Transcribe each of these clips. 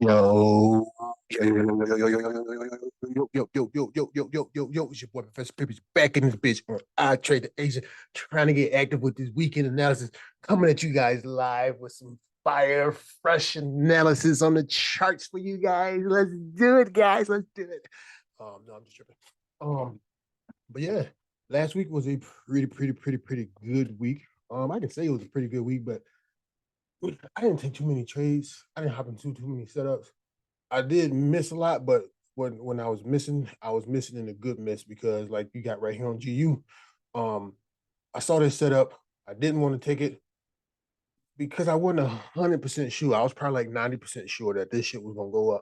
Yo, it's your boy Professor Pippins back in this bitch on I Trade the Asia, trying to get active with this weekend analysis, coming at you guys live with some fire, fresh analysis on the charts for you guys. Let's do it, guys. Let's do it. No, I'm just tripping. Um, but yeah, last week was a pretty good week. I can say it was a pretty good week, but I didn't take too many trades. I didn't hop into too many setups. I did miss a lot, but when I was missing in a good miss because like you got right here on GU. Um, I saw this setup. I didn't want to take it because I wasn't 100% sure. I was probably like 90% sure that this shit was gonna go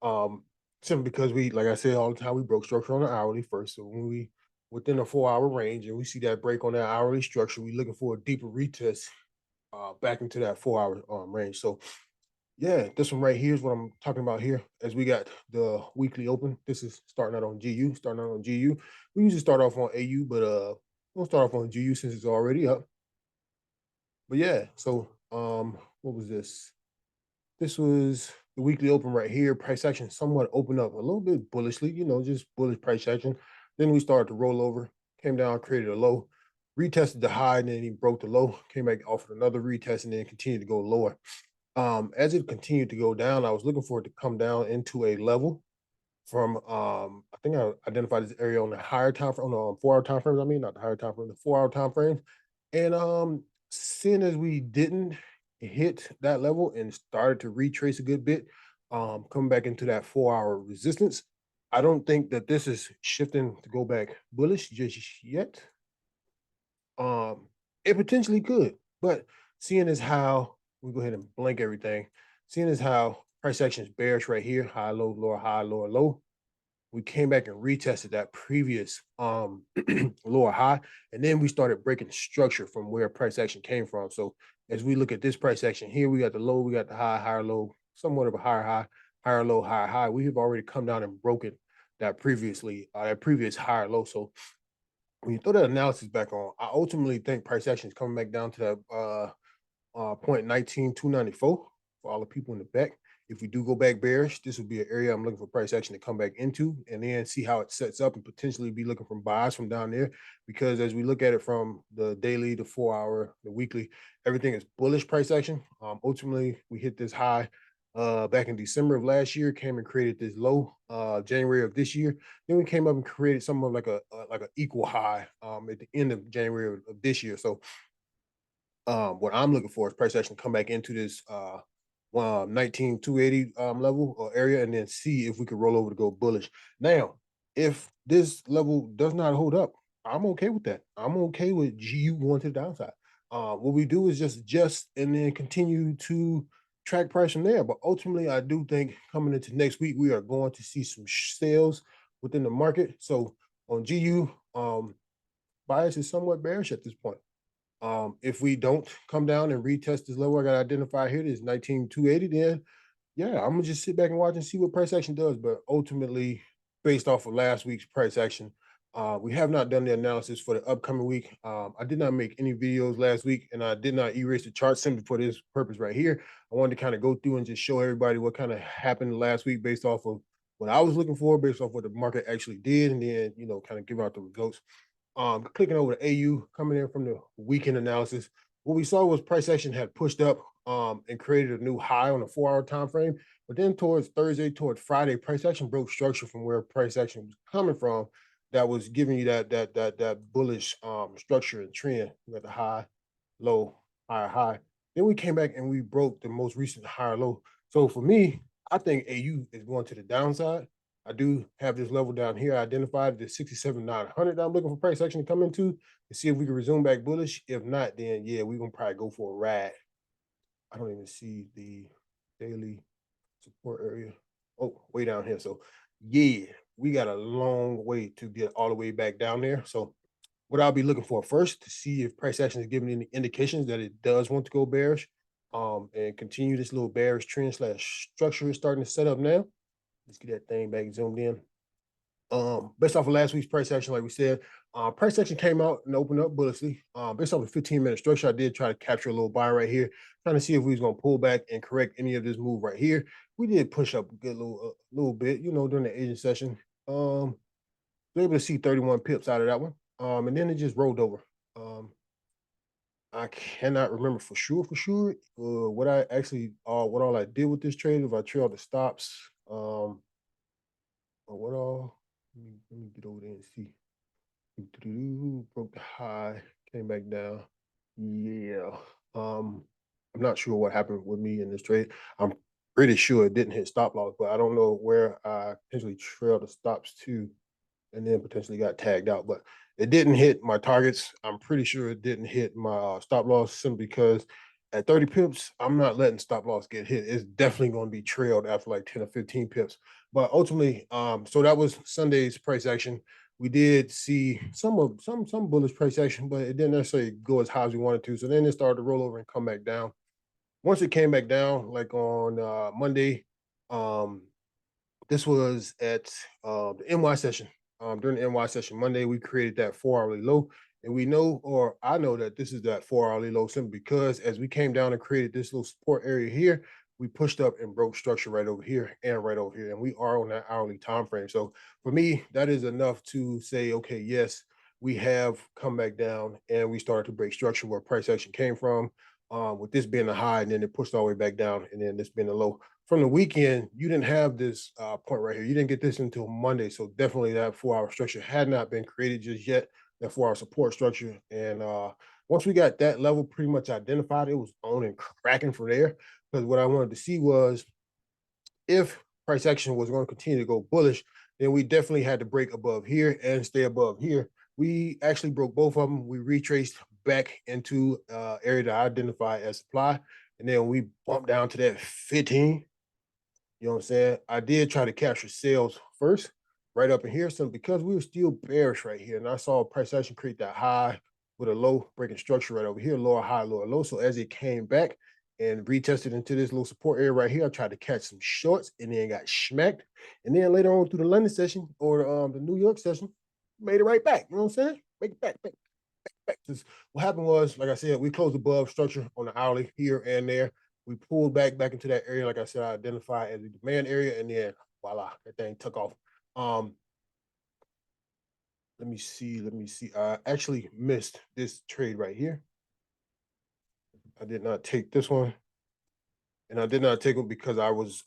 up. Simply because we, like I said all the time, we broke structure on the hourly first. So when we within a 4 hour range and we see that break on that hourly structure, we looking for a deeper retest back into that 4 hour range. So yeah, this one right here is what I'm talking about here. As we got the weekly open, this is starting out on GU. Starting out on GU, we usually start off on AU, but we'll start off on GU since it's already up. But yeah, so what was this? This was the weekly open right here. Price action somewhat opened up a little bit bullishly, just bullish price action. Then we started to roll over, came down, created a low, retested the high, and then he broke the low, came back, offered another retest, and then continued to go lower. As it continued to go down, I was looking for it to come down into a level from I think I identified this area on the higher time frame, on the 4 hour time frames. I mean, not the higher time frame, the 4 hour time frames. And seeing as we didn't hit that level and started to retrace a good bit, coming back into that 4 hour resistance, I don't think that this is shifting to go back bullish just yet. Um, it potentially could, but seeing as how we go ahead and blank everything, seeing as how price action is bearish right here, high, low, lower, high, lower, low. We came back and retested that previous lower high, and then we started breaking structure from where price action came from. So as we look at this price action here, we got the low, we got the high, higher low, somewhat of a higher high, higher low, higher high. We have already come down and broken that previous higher low. So when you throw that analysis back on, I ultimately think price action is coming back down to that point 19,294 for all the people in the back. If we do go back bearish, this would be an area I'm looking for price action to come back into and then see how it sets up and potentially be looking for buys from down there. Because as we look at it from the daily, the 4 hour, the weekly, everything is bullish price action. Ultimately, we hit this high back in December of last year, came and created this low January of this year. Then we came up and created something of like an equal high at the end of January of this year. So what I'm looking for is price action to come back into this 19,280 level or area and then see if we could roll over to go bullish. Now, if this level does not hold up, I'm okay with that. I'm okay with GU going to the downside. What we do is just adjust and then continue to track price from there. But ultimately, I do think coming into next week, we are going to see some sales within the market. So on GU, bias is somewhat bearish at this point. If we don't come down and retest this level I got identified here, this 19,280, then yeah, I'm gonna just sit back and watch and see what price action does. But ultimately, based off of last week's price action, we have not done the analysis for the upcoming week. I did not make any videos last week, and I did not erase the chart simply for this purpose right here. I wanted to kind of go through and just show everybody what kind of happened last week based off of what I was looking for, based off what the market actually did, and then kind of give out the results. Clicking over to AU, coming in from the weekend analysis, what we saw was price action had pushed up and created a new high on a 4 hour time frame. But then towards Thursday, towards Friday, price action broke structure from where price action was coming from. That was giving you that bullish structure and trend. We got the high, low, higher, high. Then we came back and we broke the most recent higher low. So for me, I think AU is going to the downside. I do have this level down here identified, the 67,900 that I'm looking for price action to come into to see if we can resume back bullish. If not, then yeah, we're gonna probably go for a ride. I don't even see the daily support area. Oh, way down here. So yeah, we got a long way to get all the way back down there. So what I'll be looking for first to see if price action is giving any indications that it does want to go bearish, and continue this little bearish trend slash structure is starting to set up now. Let's get that thing back zoomed in. Based off of last week's price action, like we said, price action came out and opened up bullishly. Based off the 15-minute structure, I did try to capture a little buy right here, trying to see if we was gonna pull back and correct any of this move right here. We did push up a good little bit, during the Asian session. Was able to see 31 pips out of that one. And then it just rolled over. I cannot remember for sure, what I actually, what all I did with this trade, if I trailed the stops, or what all. Let me get over there and see. Broke the high, came back down. Yeah. I'm not sure what happened with me in this trade. I'm pretty sure it didn't hit stop loss, but I don't know where I potentially trailed the stops to and then potentially got tagged out. But it didn't hit my targets. I'm pretty sure it didn't hit my stop loss simply because at 30 pips, I'm not letting stop loss get hit. It's definitely going to be trailed after like 10 or 15 pips. But ultimately, so that was Sunday's price action. We did see some bullish price action, but it didn't necessarily go as high as we wanted to. So then it started to roll over and come back down. Once it came back down, like on Monday, um, this was at the NY session. During the NY session Monday, we created that 4-hourly low. And we know, or I know that this is that 4-hourly low simply because as we came down and created this little support area here, we pushed up and broke structure right over here and right over here. And we are on that hourly time frame. So for me, that is enough to say, okay, yes, we have come back down and we started to break structure where price action came from. With this being a high, and then it pushed all the way back down, and then this being a low from the weekend, you didn't have this point right here. You didn't get this until Monday. So definitely that 4-hour structure had not been created just yet, that 4-hour support structure. And once we got that level pretty much identified, it was on and cracking from there. Because what I wanted to see was if price action was going to continue to go bullish, then we definitely had to break above here and stay above here. We actually broke both of them. We retraced back into area that I identified as supply. And then we bumped down to that 15. You know what I'm saying? I did try to capture sales first, right up in here. So because we were still bearish right here, and I saw price action create that high with a low breaking structure right over here, lower high, lower low. So as it came back and retested into this little support area right here, I tried to catch some shorts and then got smacked. And then later on through the London session or the New York session, made it right back. You know what I'm saying? Make it back. Because what happened was, like I said, we closed above structure on the hourly here and there. We pulled back into that area, like I said, I identified as the demand area, and then voila, that thing took off. Um, let me see. I actually missed this trade right here. I did not take this one, and I did not take it because I was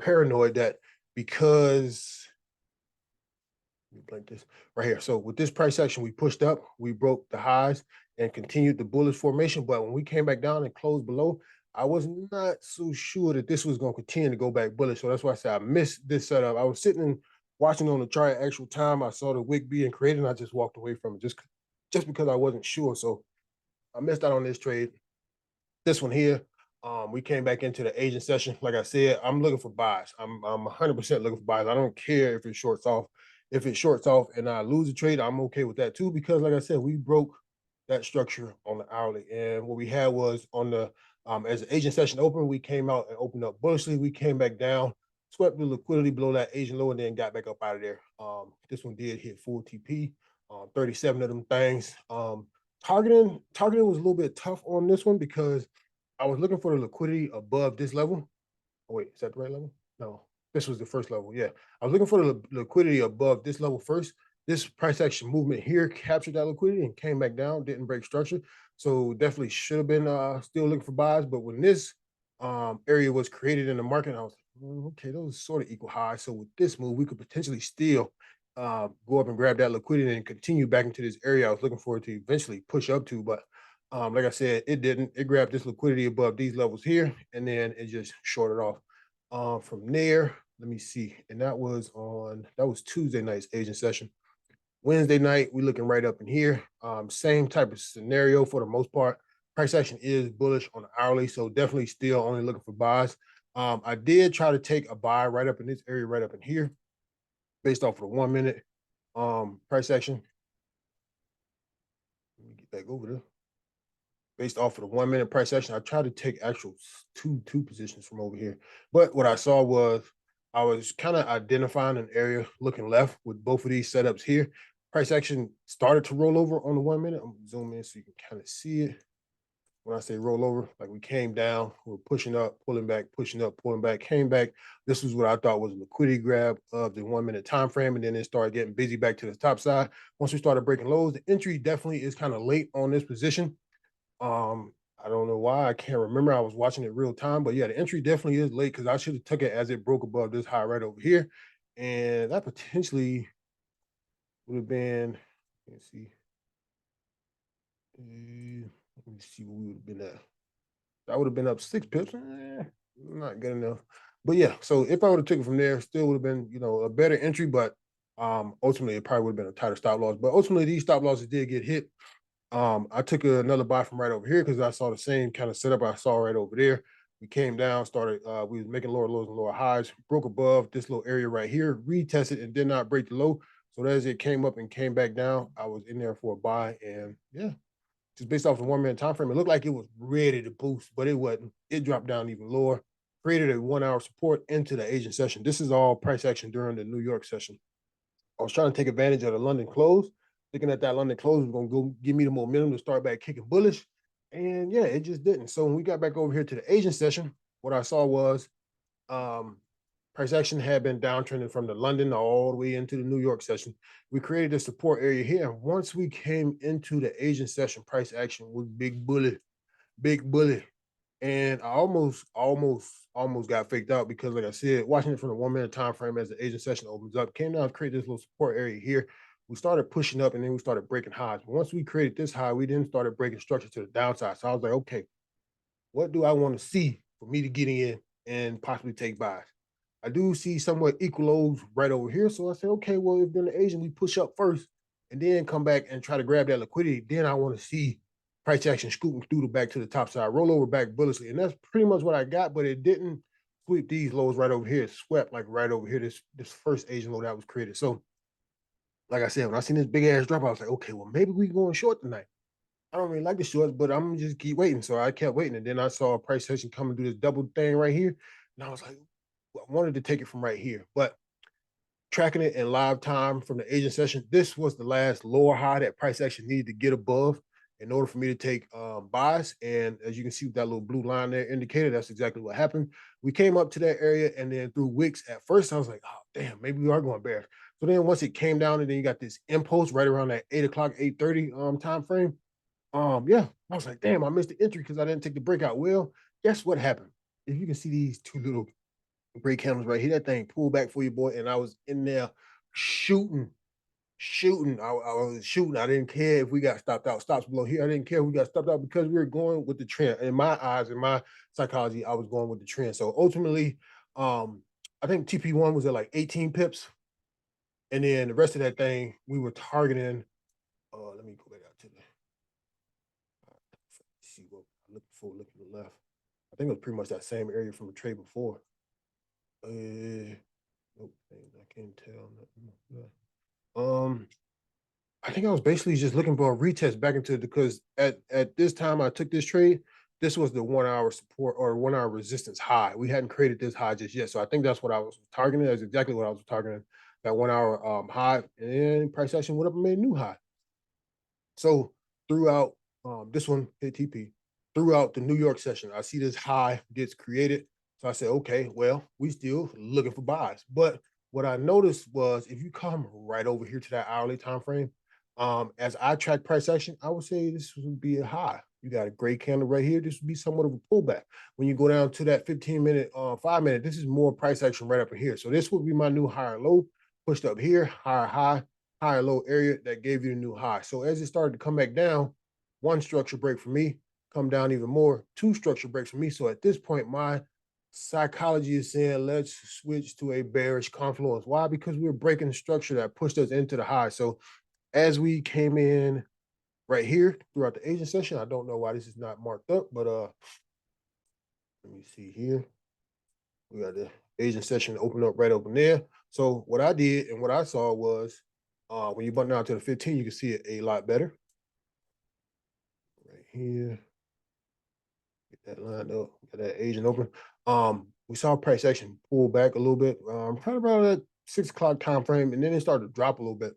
paranoid that because like this right here. So with this price action, we pushed up, we broke the highs and continued the bullish formation. But when we came back down and closed below, I was not so sure that this was going to continue to go back bullish. So that's why I said I missed this setup. I was sitting and watching on the chart at actual time. I saw the wick being created, and I just walked away from it just because I wasn't sure. So I missed out on this trade. This one here, we came back into the Asian session. Like I said, I'm looking for buys. I'm 100% looking for buys. I don't care if it shorts off. If it shorts off and I lose a trade, I'm okay with that too because, like I said, we broke that structure on the hourly. And what we had was on the as the Asian session opened, we came out and opened up bullishly. We came back down, swept the liquidity below that Asian low, and then got back up out of there. This one did hit full TP, 37 of them things. Targeting was a little bit tough on this one because I was looking for the liquidity above this level. Oh, wait, is that the right level? No, this was the first level. Yeah, I was looking for the liquidity above this level first. This price action movement here captured that liquidity and came back down, didn't break structure. So definitely should have been still looking for buys. But when this area was created in the market, I was like, okay, those sort of equal highs. So with this move, we could potentially still go up and grab that liquidity and continue back into this area I was looking for it to eventually push up to. But like I said, it didn't. It grabbed this liquidity above these levels here, and then it just shorted off. From there, let me see. And that was Tuesday night's Asian session. Wednesday night, we're looking right up in here. Same type of scenario for the most part. Price action is bullish on the hourly, so definitely still only looking for buys. I did try to take a buy right up in this area, right up in here, based off of the 1 minute price action. Let me get back over there. Based off of the 1 minute price action, I tried to take actual two positions from over here. But what I saw was I was kind of identifying an area looking left with both of these setups here. Price action started to roll over on the 1 minute. I'm gonna zoom in so you can kind of see it. When I say roll over, like we came down, we are pushing up, pulling back, pushing up, pulling back, came back. This was what I thought was a liquidity grab of the 1 minute time frame, and then it started getting busy back to the top side. Once we started breaking lows, the entry definitely is kind of late on this position. I don't know why. I can't remember. I was watching it real time, but yeah, the entry definitely is late because I should have took it as it broke above this high right over here, and that potentially would have been. Let's see. Let me see what we would have been at. I would have been up 6 pips. Not good enough. But yeah, so if I would have took it from there, still would have been, a better entry, but ultimately it probably would have been a tighter stop loss. But ultimately these stop losses did get hit. I took another buy from right over here because I saw the same kind of setup I saw right over there. We came down, started, we was making lower lows and lower highs, broke above this little area right here, retested and did not break the low. So as it came up and came back down, I was in there for a buy. And yeah, just based off the 1 minute time frame, it looked like it was ready to boost, but it wasn't. It dropped down even lower, created a 1 hour support into the Asian session. This is all price action during the New York session. I was trying to take advantage of the London close, thinking that London close was going to go give me the momentum to start back kicking bullish. And yeah, it just didn't. So when we got back over here to the Asian session, what I saw was um, price action had been downtrending from the London all the way into the New York session. We created a support area here. And once we came into the Asian session, price action was big bully. And I almost got faked out because, like I said, watching it from the 1 minute time frame as the Asian session opens up, came down to create this little support area here. We started pushing up and then we started breaking highs. But once we created this high, we then started breaking structure to the downside. So I was like, okay, what do I want to see for me to get in and possibly take buys? I do see somewhat equal lows right over here. So I said, okay, well, if then the Asian we push up first and then come back and try to grab that liquidity, then I want to see price action scooting through the back to the top side, roll over back bullishly. And that's pretty much what I got, but it didn't sweep these lows right over here. It swept like right over here, this first Asian low that was created. So, like I said, when I seen this big ass drop, I was like, okay, well, maybe we going short tonight. I don't really like the shorts, but I'm gonna just keep waiting. So I kept waiting, and then I saw a price session coming through this double thing right here, and I was like, well, I wanted to take it from right here, but tracking it in live time from the Asian session, this was the last lower high that price action needed to get above in order for me to take buys. And as you can see with that little blue line there indicated, that's exactly what happened. We came up to that area, and then through wicks, at first I was like, oh damn, maybe we are going bearish. So then once it came down, and then you got this impulse right around that 8 o'clock, 8:30 time frame. Yeah, I was like, damn, I missed the entry because I didn't take the breakout. Well, guess what happened? If you can see these two little gray candles right here, that thing pulled back for you, boy, and I was in there shooting. I was shooting. I didn't care if we got stopped out, stops below here. I didn't care if we got stopped out because we were going with the trend. In my eyes, in my psychology, I was going with the trend. So ultimately, I think TP1 was at like 18 pips, and then the rest of that thing we were targeting. Let me go back out to the see what I'm looking for. Looking to the left. I think it was pretty much that same area from the trade before. Nope, I can't tell. Um, I think I was basically just looking for a retest back into it because at this time I took this trade, this was the 1 hour support or 1 hour resistance high. We hadn't created this high just yet. So I think that's what I was targeting. That's exactly what I was targeting. That 1 hour high. And price action went up and made a new high. So throughout this one hit TP, throughout the New York session, I see this high gets created. So I said, okay, well, we still looking for buys. But what I noticed was if you come right over here to that hourly time frame, as I track price action, I would say this would be a high. You got a gray candle right here. This would be somewhat of a pullback. When you go down to that 15-minute, 5-minute, this is more price action right up in here. So this would be my new higher low, pushed up here, higher high, higher low area that gave you the new high. So as it started to come back down, one structure break for me, come down even more, two structure breaks for me. So at this point, my psychology is saying let's switch to a bearish confluence. Why? Because we were breaking the structure that pushed us into the high. So as we came in right here throughout the Asian session, I don't know why this is not marked up, but let me see here. We got the Asian session open up right open there. So what I did and what I saw was when you button down to the 15, you can see it a lot better. Right here. That lined up, got that Asian open. We saw price action pull back a little bit, probably about that 6 o'clock time frame, and then it started to drop a little bit.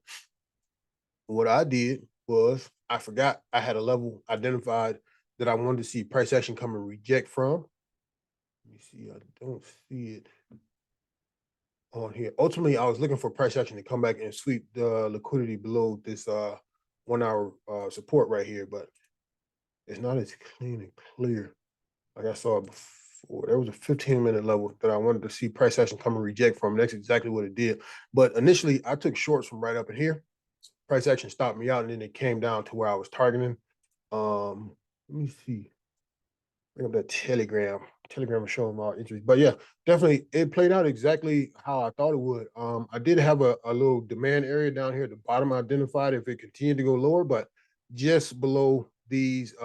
What I did was I forgot I had a level identified that I wanted to see price action come and reject from. Let me see, I don't see it on here. Ultimately, I was looking for price action to come back and sweep the liquidity below this 1 hour support right here, but it's not as clean and clear like I saw it before. There was a 15-minute level that I wanted to see price action come and reject from. That's exactly what it did. But initially, I took shorts from right up in here. Price action stopped me out, and then it came down to where I was targeting. Let me see. Bring up that Telegram. Telegram is showing my interest. But yeah, definitely it played out exactly how I thought it would. I did have a little demand area down here at the bottom identified if it continued to go lower, but just below these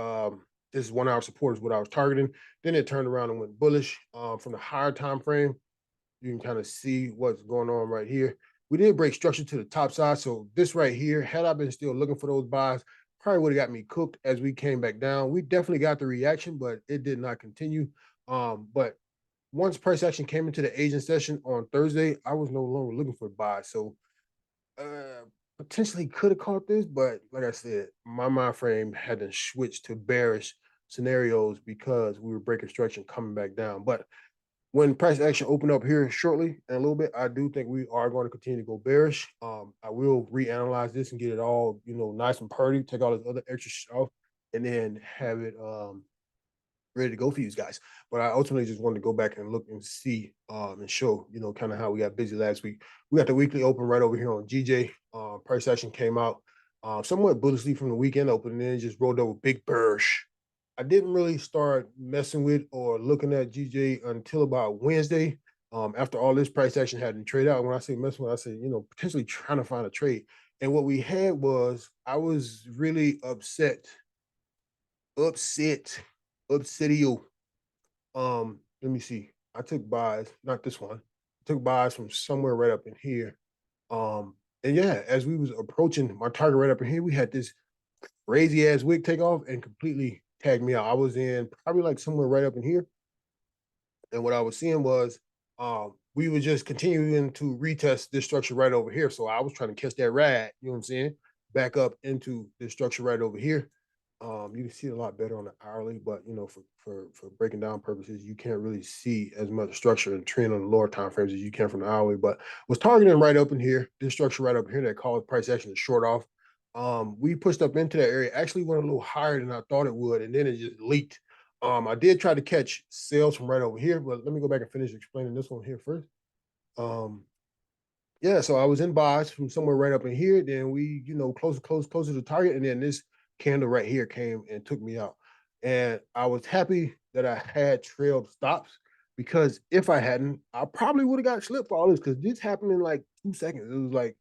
this 1 hour support is what I was targeting. Then it turned around and went bullish. From the higher time frame, you can kind of see what's going on right here. We did break structure to the top side. So this right here, had I been still looking for those buys, probably would have got me cooked as we came back down. We definitely got the reaction, but it did not continue. But once price action came into the Asian session on Thursday, I was no longer looking for buys. So potentially could have caught this, but like I said, my mind frame had to switch to bearish scenarios because we were breaking structure and coming back down. But when price action opened up here shortly in a little bit, I do think we are going to continue to go bearish. I will reanalyze this and get it all, nice and pretty, take all this other extra shit off, and then have it ready to go for you guys. But I ultimately just wanted to go back and look and see and show, kind of how we got busy last week. We got the weekly open right over here on GJ. Price action came out somewhat bullishly from the weekend open, and then it just rolled over big bearish. I didn't really start messing with or looking at GJ until about Wednesday. After all this price action had been traded out. When I say messing with, I say, potentially trying to find a trade. And what we had was I was really upset, upsetio. Let me see. I took buys, not this one. I took buys from somewhere right up in here. And yeah, as we was approaching my target right up in here, we had this crazy ass wick take off and completely tagged me out. I was in probably like somewhere right up in here. And what I was seeing was we were just continuing to retest this structure right over here. So I was trying to catch that ride, you know what I'm saying? Back up into this structure right over here. You can see it a lot better on the hourly, but for breaking down purposes, you can't really see as much structure and trend on the lower time frames as you can from the hourly. But was targeting right up in here, this structure right up here that caused price action to short off. We pushed up into that area, actually went a little higher than I thought it would, and then it just leaked. I did try to catch sales from right over here, but let me go back and finish explaining this one here first. Yeah, so I was in buys from somewhere right up in here. Then we, closer to the target, and then this candle right here came and took me out. And I was happy that I had trailed stops because if I hadn't, I probably would have got slipped for all this because this happened in like 2 seconds. It was like,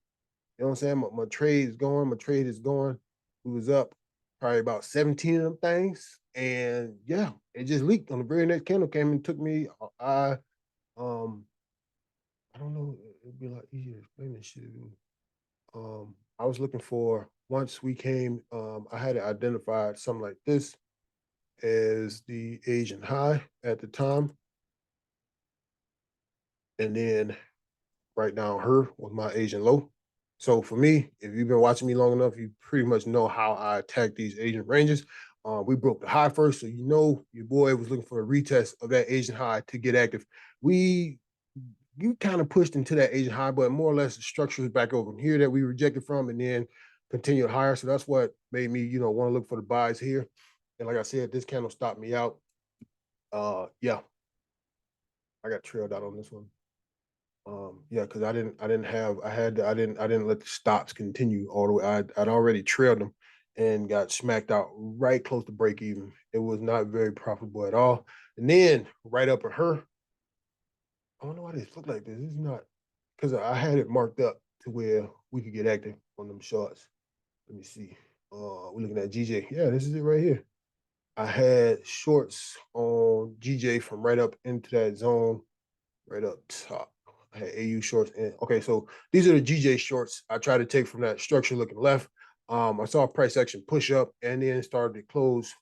you know what I'm saying? My trade is going. My trade is going. We was up probably about 17 of them things. And yeah, it just leaked on the very next candle came and took me. Um I don't know. It'd be a lot easier to explain this shit. I was looking for once we came, I had identified something like this as the Asian high at the time. And then right down her was my Asian low. So for me, if you've been watching me long enough, you pretty much know how I attack these Asian ranges. We broke the high first, so your boy was looking for a retest of that Asian high to get active. You kind of pushed into that Asian high, but more or less the structure is back over here that we rejected from, and then continued higher. So that's what made me, want to look for the buys here. And like I said, this candle stopped me out. Yeah, I got trailed out on this one. Yeah, because I didn't let the stops continue all the way. I'd already trailed them and got smacked out right close to break even. It was not very profitable at all. And then right up at her, I don't know why this looked like this. This is not because I had it marked up to where we could get active on them shorts. Let me see. We're looking at GJ. Yeah, this is it right here. I had shorts on GJ from right up into that zone, right up top. I had AU shorts. And okay, so these are the GJ shorts I tried to take from that structure looking left. I saw price action push up and then started to close,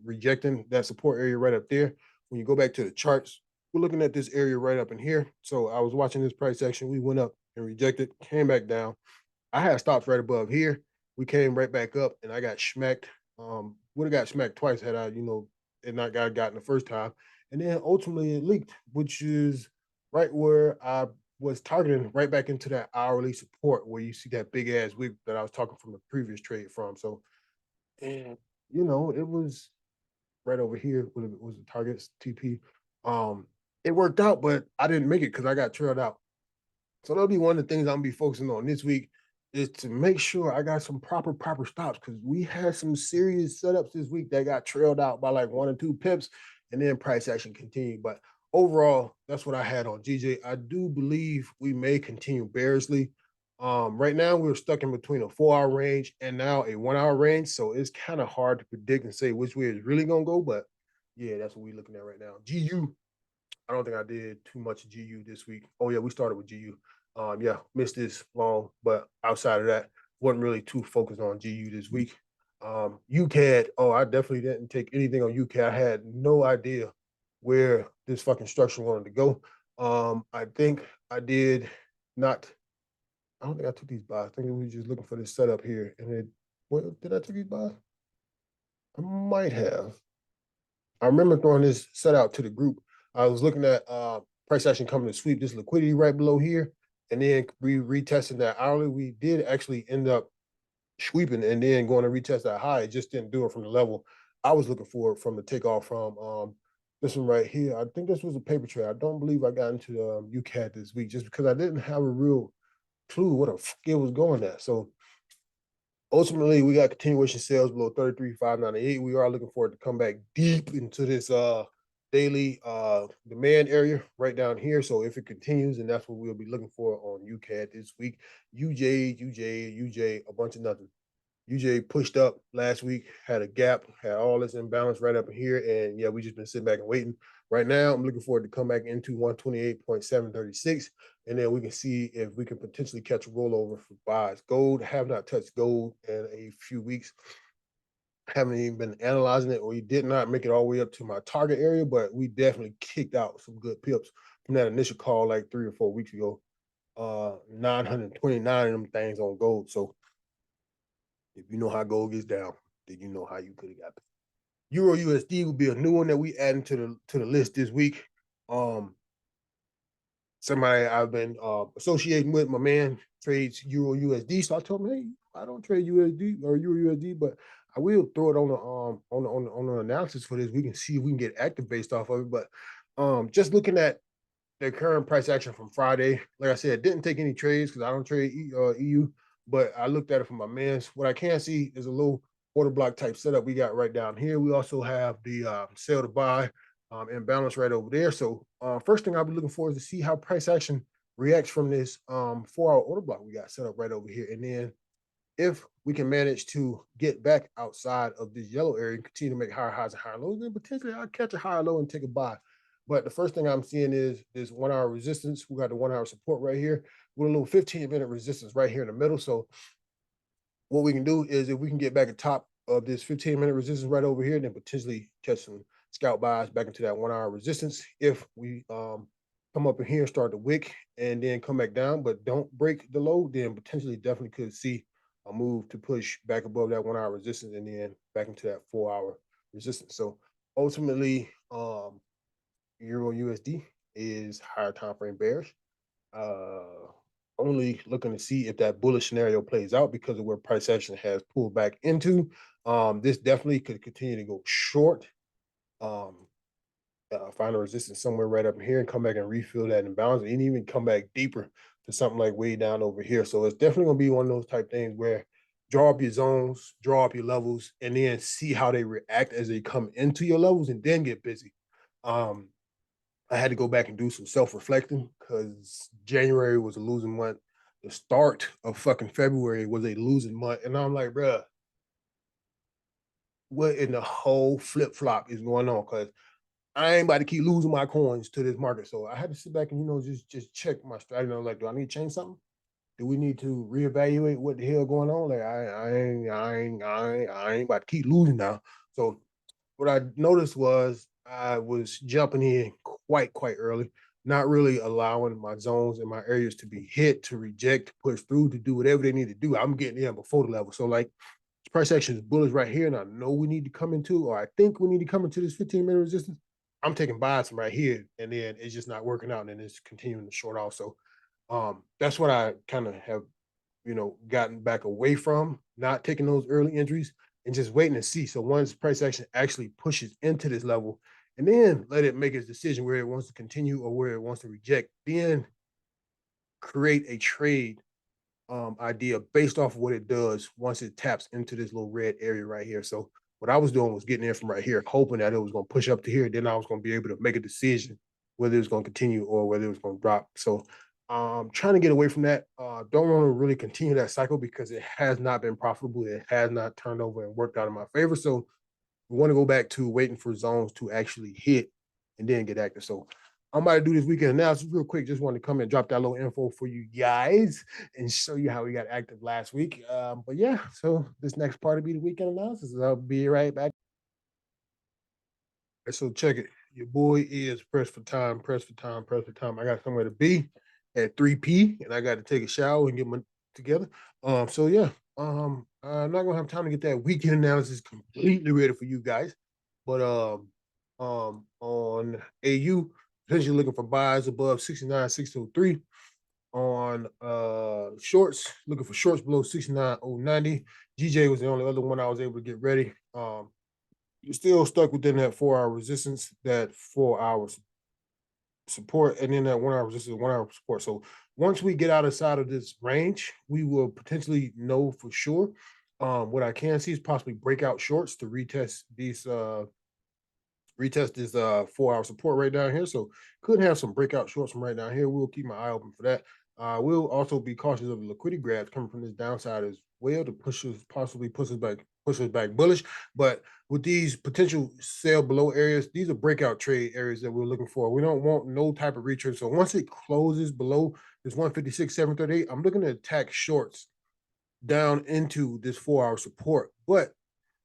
rejecting that support area right up there. When you go back to the charts, we're looking at this area right up in here. So I was watching this price action. We went up and rejected, came back down. I had stops right above here. We came right back up, and I got smacked. Would have got smacked twice had I, and not got gotten the first time. And then ultimately it leaked, which is right where I was targeting, right back into that hourly support where you see that big ass wick that I was talking from the previous trade from. So, and it was right over here. What it was the targets TP. It worked out, but I didn't make it because I got trailed out. So that'll be one of the things I'm gonna be focusing on this week is to make sure I got some proper stops because we had some serious setups this week that got trailed out by like 1 or 2 pips, and then price action continued. But overall, that's what I had on GJ. I do believe we may continue bearishly. Right now we're stuck in between a 4-hour range and now a 1-hour range, so it's kind of hard to predict and say which way it's really gonna go. But yeah, that's what we're looking at right now. GU, I don't think I did too much GU this week. Oh yeah, we started with GU. Yeah, missed this long, but outside of that, wasn't really too focused on GU this week. UCAD, oh, I definitely didn't take anything on UCAD. I had no idea where this fucking structure wanted to go. I think I did not. I don't think I took these buys. I think we were just looking for this setup here, and it. What did I take these buys? I might have. I remember throwing this set out to the group. I was looking at price action coming to sweep this liquidity right below here, and then we retested that hourly. We did actually end up sweeping and then going to retest that high. It just didn't do it from the level I was looking for from the takeoff from this one right here. I think this was a paper trade. I don't believe I got into UCAT this week just because I didn't have a real clue what a fuck it was going at. So ultimately, we got continuation sales below 33,598. We are looking for it to come back deep into this daily demand area right down here. So if it continues, and that's what we'll be looking for on UCAD this week. UJ, a bunch of nothing. UJ pushed up last week, had a gap, had all this imbalance right up in here, and yeah, we just been sitting back and waiting. Right now, I'm looking for it to come back into 128.736, and then we can see if we can potentially catch a rollover for buys. Gold, have not touched gold in a few weeks. Haven't even been analyzing it, or we did not make it all the way up to my target area, but we definitely kicked out some good pips from that initial call like 3 or 4 weeks ago. 929 of them things on gold. So if you know how gold gets down, then you know how you could have got it. Euro USD will be a new one that we adding to the list this week. Somebody I've been associating with, my man trades Euro USD, so I told him, hey, I don't trade USD or Euro USD, but I will throw it on the analysis for this. We can see if we can get active based off of it. But just looking at the current price action from Friday. Like I said, didn't take any trades because I don't trade EU, but I looked at it from my man's. What I can see is a little order block type setup we got right down here. We also have the sell to buy imbalance right over there. So first thing I'll be looking for is to see how price action reacts from this 4-hour order block we got set up right over here. And then if we can manage to get back outside of this yellow area and continue to make higher highs and higher lows, then potentially I'll catch a higher low and take a buy. But the first thing I'm seeing is this 1-hour resistance. We got the 1-hour support right here with a little 15-minute resistance right here in the middle. So what we can do is if we can get back at top of this 15-minute resistance right over here, then potentially catch some scalp buys back into that 1-hour resistance. If we come up in here and start the wick and then come back down, but don't break the low, then potentially definitely could see a move to push back above that 1-hour resistance and then back into that 4-hour resistance. So ultimately, Euro USD is higher time frame bearish. Only looking to see if that bullish scenario plays out because of where price action has pulled back into. This definitely could continue to go short. Find a resistance somewhere right up here and come back and refill that imbalance and even come back deeper to something like way down over here. So it's definitely going to be one of those type things where draw up your zones, draw up your levels, and then see how they react as they come into your levels and then get busy. I had to go back and do some self-reflecting because January was a losing month. The start of fucking February was a losing month. And I'm like, bruh, what in the whole flip-flop is going on? Because I ain't about to keep losing my coins to this market. So I had to sit back and, just check my strategy. I was like, do I need to change something? Do we need to reevaluate what the hell going on? Like I ain't about to keep losing now. So what I noticed was I was jumping in quite early, not really allowing my zones and my areas to be hit, to reject, to push through, to do whatever they need to do. I'm getting in before the level. So like this price action is bullish right here, and I know we need to come into, or I think we need to come into this 15-minute resistance. I'm taking buys from right here, and then it's just not working out, and it's continuing to short off. So that's what I kind of have, gotten back away from, not taking those early entries and just waiting to see. So once price action actually pushes into this level, and then let it make its decision where it wants to continue or where it wants to reject, then create a trade idea based off of what it does once it taps into this little red area right here. So what I was doing was getting in from right here, hoping that it was going to push up to here. Then I was going to be able to make a decision whether it was going to continue or whether it was going to drop. So trying to get away from that. Don't want to really continue that cycle because it has not been profitable. It has not turned over and worked out in my favor. So we want to go back to waiting for zones to actually hit and then get active. So I'm about to do this weekend analysis real quick. Just wanted to come and drop that little info for you guys and show you how we got active last week. But yeah, so this next part will be the weekend analysis. I'll be right back. So check it. Your boy is pressed for time, pressed for time, pressed for time. I got somewhere to be at 3 p. and I got to take a shower and get my together. So yeah, I'm not gonna have time to get that weekend analysis completely ready for you guys. But on AU, potentially looking for buys above 69,603. On shorts, looking for shorts below 69,090. GJ was the only other one I was able to get ready. You're still stuck within that 4 hour resistance, that 4 hour support, and then that 1 hour resistance, 1 hour support. So once we get outside of this range, we will potentially know for sure. What I can see is possibly breakout shorts to retest this 4 hour support right down here. So could have some breakout shorts from right down here. We'll keep my eye open for that. We'll also be cautious of the liquidity grabs coming from this downside as well to possibly push us back bullish. But with these potential sell below areas, these are breakout trade areas that we're looking for. We don't want no type of retrade. So once it closes below this 156,738, I'm looking to attack shorts down into this 4 hour support. But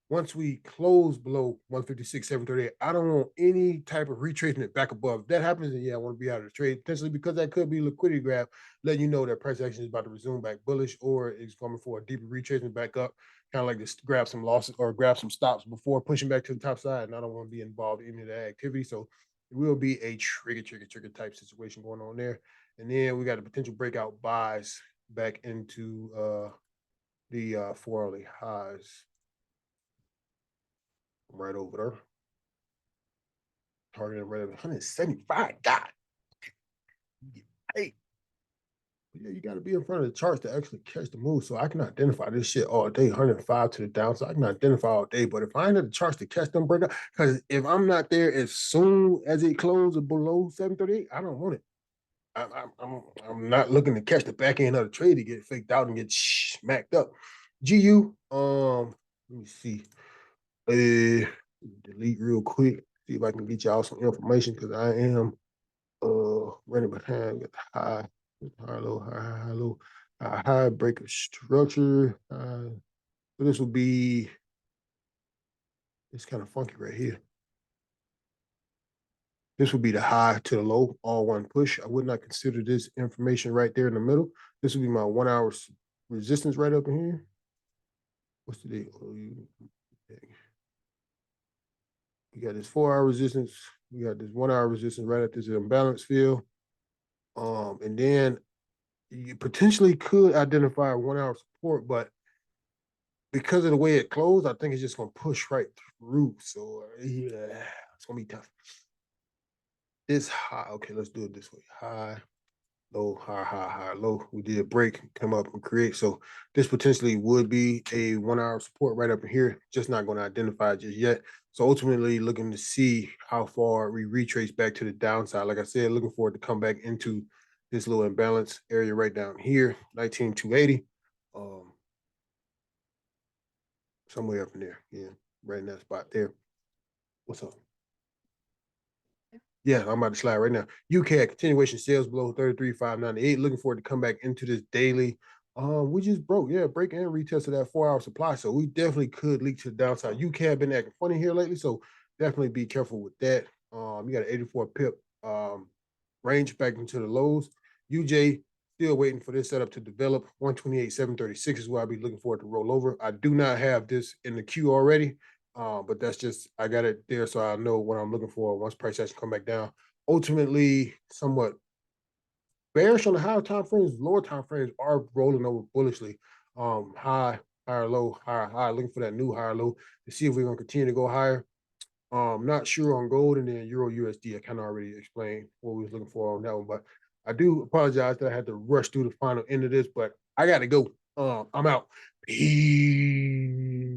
once we close below 156,738, I don't want any type of retracement back above. If that happens, then yeah, I want to be out of the trade potentially because that could be liquidity grab, letting you know that price action is about to resume back bullish or is coming for a deeper retracement back up, kind of like this grab some losses or grab some stops before pushing back to the top side. And I don't want to be involved in any of that activity. So it will be a trigger type situation going on there. And then we got a potential breakout buys back into the 4 hourly highs right over there. Targeting right at 175. God. Hey. Yeah, you got to be in front of the charts to actually catch the move. So I can identify this shit all day, 105 to the downside. I can identify all day. But if I ain't at the charts to catch them breakout, because if I'm not there as soon as it closes below 738, I don't want it. I'm not looking to catch the back end of the trade to get faked out and get smacked up. GU, let me see. Delete real quick. See if I can get y'all some information because I am running behind. Got the high, low, high, low, high break of structure. So this will be, it's kind of funky right here. This would be the high to the low, all one push. I would not consider this information right there in the middle. This would be my 1 hour resistance right up in here. What's the date? Oh, we got this 4 hour resistance. We got this 1 hour resistance right at this imbalance field. And then you potentially could identify 1 hour support, but because of the way it closed, I think it's just gonna push right through. So yeah, it's gonna be tough. This high, okay, let's do it this way. High, low, high, low. We did break, come up and create. So this potentially would be a 1 hour support right up in here. Just not going to identify it just yet. So ultimately looking to see how far we retrace back to the downside. Like I said, looking for it to come back into this little imbalance area right down here, 19,280. Somewhere up in there. Yeah, right in that spot there. What's up? Yeah, I'm about to slide right now. UK continuation sales below 33,598. Looking forward to come back into this daily. We just broke, yeah, break and retested that 4 hour supply. So we definitely could leak to the downside. UK have been acting funny here lately, so definitely be careful with that. You got an 84 pip range back into the lows. UJ still waiting for this setup to develop. 128,736 is where I'll be looking for it to roll over. I do not have this in the queue already. But that's just I got it there so I know what I'm looking for once price action come back down. Ultimately, somewhat bearish on the higher time frames, lower time frames are rolling over bullishly. High, higher, low, higher, high, looking for that new higher low to see if we're gonna continue to go higher. Not sure on gold and then Euro USD. I kind of already explained what we was looking for on that one, but I do apologize that I had to rush through the final end of this, but I gotta go. I'm out. Peace.